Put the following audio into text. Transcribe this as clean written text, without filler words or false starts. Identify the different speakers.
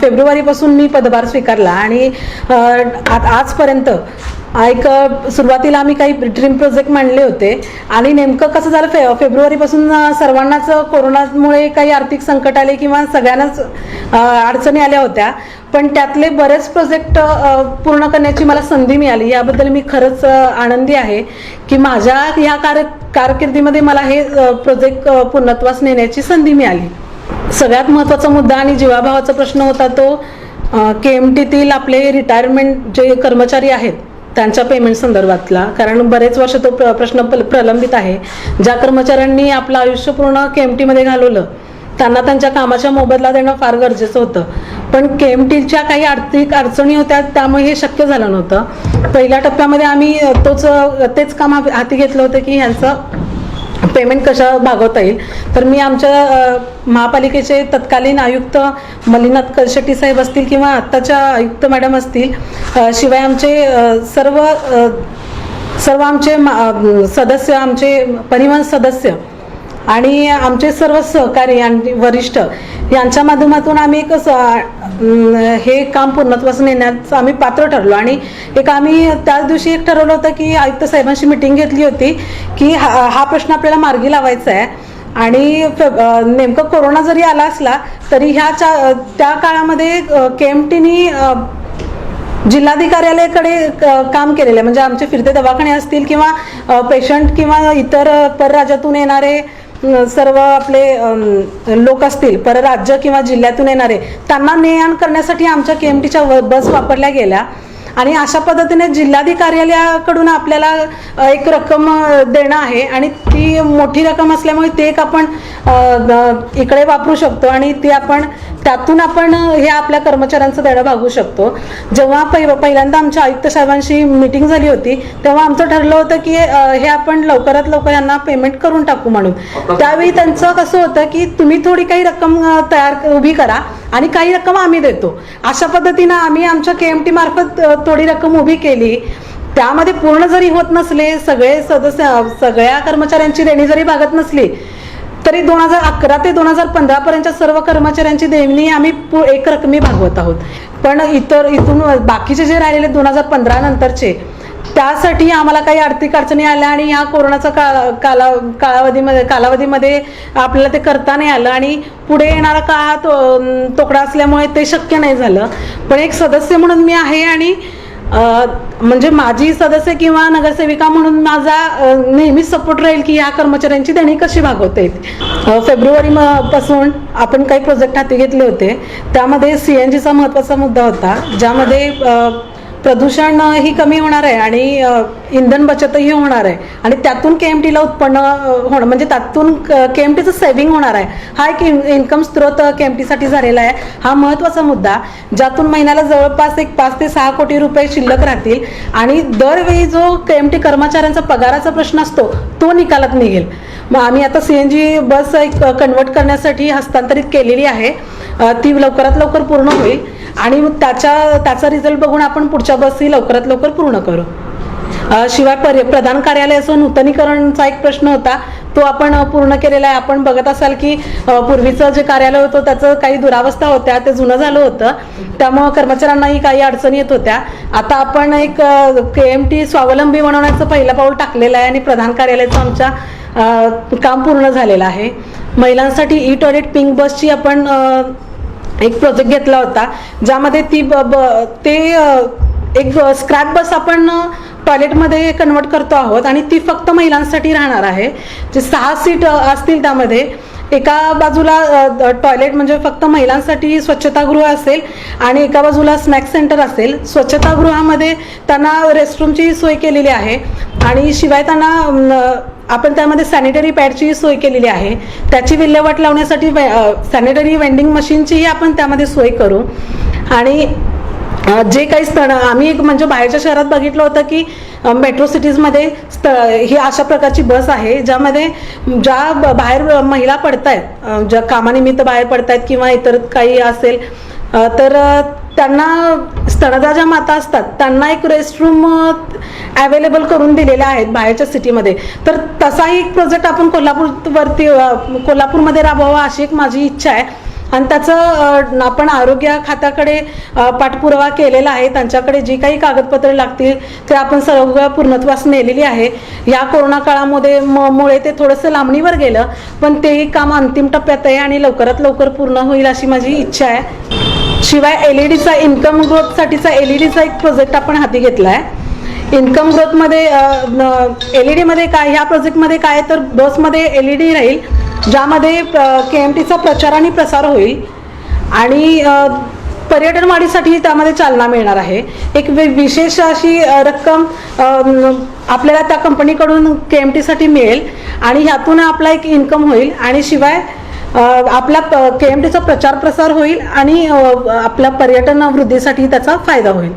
Speaker 1: फेब्रुवारीपासून मी पदभार स्वीकारला आणि आजपर्यंत एक सुरुवातीला आम्ही काही ड्रीम प्रोजेक्ट मांडले होते आणि नेमकं कसं झालं फेब्रुवारीपासून सर्वांनाच कोरोनामुळे काही आर्थिक संकट आले किंवा सगळ्यांनाच अडचणी आल्या होत्या, पण त्यातले बरेच प्रोजेक्ट पूर्ण करण्याची मला संधी मिळाली. याबद्दल मी खरंच आनंदी आहे की माझ्या ह्या कारकिर्दीमध्ये मला हे प्रोजेक्ट पूर्णत्वास नेण्याची संधी मिळाली. सगळ्यात महत्त्वाचा मुद्दा आणि जीवाभावाचा प्रश्न होता तो KMTतील आपले रिटायरमेंट जे कर्मचारी आहेत त्यांच्या पेमेंट संदर्भातला, कारण बरेच वर्ष तो प्रश्न प्रलंबित आहे. ज्या कर्मचाऱ्यांनी आपलं आयुष्य पूर्ण KMTमध्ये घालवलं त्यांना त्यांच्या कामाच्या मोबदला देणं फार गरजेचं होतं, पण KMTच्या काही आर्थिक अडचणी होत्या त्यामुळे हे शक्य झालं नव्हतं. पहिल्या टप्प्यामध्ये आम्ही तेच काम हाती घेतलं होतं की ह्यांचं पेमेंट कशा भागवता येईल. तर मी आमच्या महापालिकेचे तत्कालीन आयुक्त मल्लीनाथ शेट्टी साहेब असतील किंवा आत्ताच्या आयुक्त मॅडम असतील, शिवाय आमचे सर्व आमचे सदस्य, आमचे परिवहन सदस्य आणि आमचे सर्व सहकारी आणि वरिष्ठ यांच्या माध्यमातून आम्ही हे काम पूर्णत्वास नेण्याचं आम्ही पात्र ठरलो. आणि आम्ही त्याच दिवशी ठरवलं होतं की आयुक्त साहेबांशी मिटिंग घेतली होती की हा प्रश्न आपल्याला मार्गी लावायचा आहे. आणि नेमकं कोरोना जरी आला असला तरी त्या काळामध्ये KMTनी जिल्हाधिकार्यालयाकडे काम केलेलं आहे. म्हणजे आमचे फिरते दवाखाने असतील किंवा पेशंट किंवा इतर परराज्यातून येणारे सर्व आपले लोक असतील, परराज्य किंवा जिल्ह्यातून येणारे, त्यांना ने आण करण्यासाठी आमच्या KMTच्या बस वापरल्या गेल्या. आणि अशा पद्धतीने जिल्हाधिकार्यालयाकडून आपल्याला एक रक्कम देणं आहे आणि ती मोठी रक्कम असल्यामुळे ते एक आपण इकडे वापरू शकतो आणि त्यातून आपण हे आपल्या कर्मचाऱ्यांचं देणं भागू शकतो. जेव्हा पहिल्यांदा आमच्या आयुक्त साहेबांशी मीटिंग झाली होती तेव्हा आमचं ठरलं होतं की हे आपण लवकरात लवकर यांना पेमेंट करून टाकू म्हणून. त्यावेळी त्यांचं कसं होतं की तुम्ही थोडी काही रक्कम उभी करा आणि काही रक्कम आम्ही देतो. अशा पद्धतीनं आम्ही आमच्या KMT मार्फत थोडी रक्कम उभी केली. त्यामध्ये पूर्ण जरी होत नसले, सगळ्या कर्मचाऱ्यांची देणी जरी भागत नसली तरी 2011 ते 2015 पर्यंतच्या सर्व कर्मचाऱ्यांची देणी आम्ही एक रकमी भागवत आहोत. पण इथून बाकीचे जे राहिलेले 2015 नंतरचे त्यासाठी आम्हाला काही आर्थिक अडचणी आल्या आणि ह्या कोरोनाचा कालावधीमध्ये आपल्याला ते करता नाही आलं आणि पुढे येणारा काळ तोकडा असल्यामुळे ते शक्य नाही झालं. पण एक सदस्य म्हणून मी आहे आणि म्हणजे माझी सदस्य किंवा नगरसेविका म्हणून माझा नेहमीच सपोर्ट राहील की या कर्मचाऱ्यांची देणी कशी भागवता येते. फेब्रुवारीपासून आपण काही प्रोजेक्ट हाती घेतले होते. त्यामध्ये CNGचा महत्त्वाचा मुद्दा होता, ज्यामध्ये प्रदूषण ही कमी होणार आहे आणि इंधन बचतही होणार आहे आणि त्यातून KMTला उत्पन्न होणं म्हणजे त्यातून KMTचं सेव्हिंग होणार आहे. हा एक इन्कम स्रोत KMTसाठी झालेला आहे. हा महत्त्वाचा मुद्दा, ज्यातून महिन्याला जवळपास 5 ते 6 कोटी रुपये शिल्लक राहतील आणि दरवेळी जो KMT कर्मचाऱ्यांचा पगाराचा प्रश्न असतो तो निकालात निघेल. मग आम्ही आता CNG बस कन्वर्ट करण्यासाठी हस्तांतरित केलेली आहे. ती लवकरात लवकर पूर्ण होईल आणि त्याचा रिझल्ट बघून आपण पुढच्या बसही लवकरात लवकर पूर्ण करू. शिवाय प्रधान कार्यालयाचं नूतनीकरणचा एक प्रश्न होता, तो आपण पूर्ण केलेला आहे. आपण बघत असाल की पूर्वीचं जे कार्यालय होतं त्याचं काही दुरावस्था होत्या, ते जुनं झालं होतं, त्यामुळं कर्मचाऱ्यांनाही काही अडचणी येत होत्या. आता आपण एक KMT स्वावलंबी बनवण्याचं पहिलं पाऊल टाकलेलं आहे आणि प्रधान कार्यालयाचं आमच्या काम पूर्ण झालेलं आहे. महिलांसाठी ई-टॉयलेट पिंक बसची आपण एक प्रोजेक्ट घेतला होता, ज्यामध्ये एक स्क्रॅप बस आपण टॉयलेटमध्ये कन्वर्ट करतो आहोत आणि ती फक्त महिलांसाठी राहणार आहे. जे 6 सीट असतील त्यामध्ये एका बाजूला टॉयलेट म्हणजे फक्त महिलांसाठी स्वच्छतागृह असेल आणि एका बाजूला स्नॅक सेंटर असेल. स्वच्छतागृहामध्ये त्यांना रेस्टरूमची सोय केलेली आहे आणि शिवाय त्यांना आपण त्यामध्ये सॅनिटरी पॅडची सोय केलेली आहे. त्याची विल्हेवाट लावण्यासाठी सॅनिटरी वेंडिंग मशीनचीही आपण त्यामध्ये सोय करू. आणि जे काही स्थळ आम्ही म्हणजे बाहेरच्या शहरात बघितलं होतं की मेट्रो सिटीजमध्ये ही अशा प्रकारची बस आहे, ज्यामध्ये ज्या बाहेर महिला पडतायत, ज्या कामानिमित्त बाहेर पडतायत किंवा इतर काही असेल तर त्यांना स्तनदा ज्या माता असतात त्यांना एक रेस्टरूम अवेलेबल करून दिलेले आहेत बाहेरच्या सिटीमध्ये. तर तसाही एक प्रोजेक्ट आपण कोल्हापूरमध्ये राबवावा अशी एक माझी इच्छा आहे. आणि त्याचं आपण आरोग्य खात्याकडे पाठपुरावा केलेला आहे. त्यांच्याकडे जी काही कागदपत्रे लागतील ते आपण सर्व पूर्णत्वास नेलेली आहे. या कोरोना काळामध्ये मुळे ते थोडंसं लांबणीवर गेलं, पण तेही काम अंतिम टप्प्यात आहे आणि लवकरात लवकर पूर्ण होईल अशी माझी इच्छा आहे. शिवाय एलईडीचा इन्कम ग्रोथसाठीचा एलईडीचा एक प्रोजेक्ट आपण हाती घेतला आहे. इन्कम ग्रोथमध्ये एलईडीमध्ये काय, ह्या प्रोजेक्टमध्ये काय तर बसमध्ये एलईडी राहील, ज्यामध्ये KMTचा प्रचार आणि प्रसार होईल आणि पर्यटन वाढीसाठी त्यामध्ये चालना मिळणार आहे. एक विशेष अशी रक्कम आपल्याला त्या कंपनीकडून KMTसाठी मिळेल आणि ह्यातून आपला एक इन्कम होईल आणि शिवाय आपला KMTचा प्रचार प्रसार होईल आणि आपल्या पर्यटन वृद्धीसाठी त्याचा फायदा होईल.